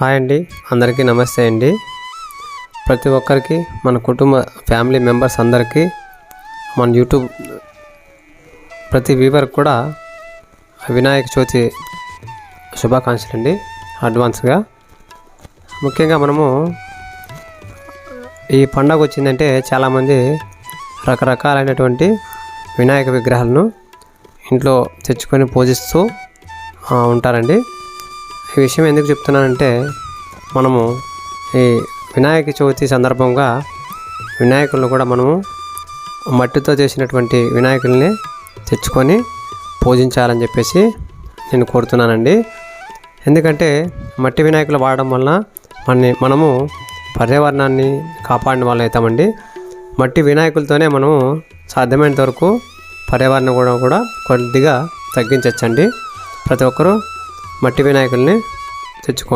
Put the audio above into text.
Hi అండి, అందరికీ నమస్తే అండి. ప్రతి ఒక్కరికి మన కుటుంబ ఫ్యామిలీ మెంబర్స్ అందరికీ మన యూట్యూబ్ ప్రతి వ్యూవర్ కూడా వినాయక చవితి శుభాకాంక్షలు అండి అడ్వాన్స్గా. ముఖ్యంగా మనము ఈ పండగ వచ్చిందంటే చాలామంది రకరకాలైనటువంటి వినాయక విగ్రహాలను ఇంట్లో తెచ్చుకొని పూజిస్తూ ఉంటారండి. ఈ విషయం ఎందుకు చెప్తున్నానంటే, మనము ఈ వినాయక చవితి సందర్భంగా వినాయకులను కూడా మనము మట్టితో చేసినటువంటి వినాయకుల్ని తెచ్చుకొని పూజించాలని చెప్పేసి నేను కోరుతున్నానండి. ఎందుకంటే మట్టి వినాయకులు వాడడం వలన మనము పర్యావరణాన్ని కాపాడిన వాళ్ళు అవుతామండి. మట్టి వినాయకులతోనే మనము సాధ్యమైనంత వరకు పర్యావరణం కూడా కొద్దిగా తగ్గించవచ్చండి. ప్రతి ఒక్కరూ మట్టి వినాయకుల్ని తెచ్చుకోండి.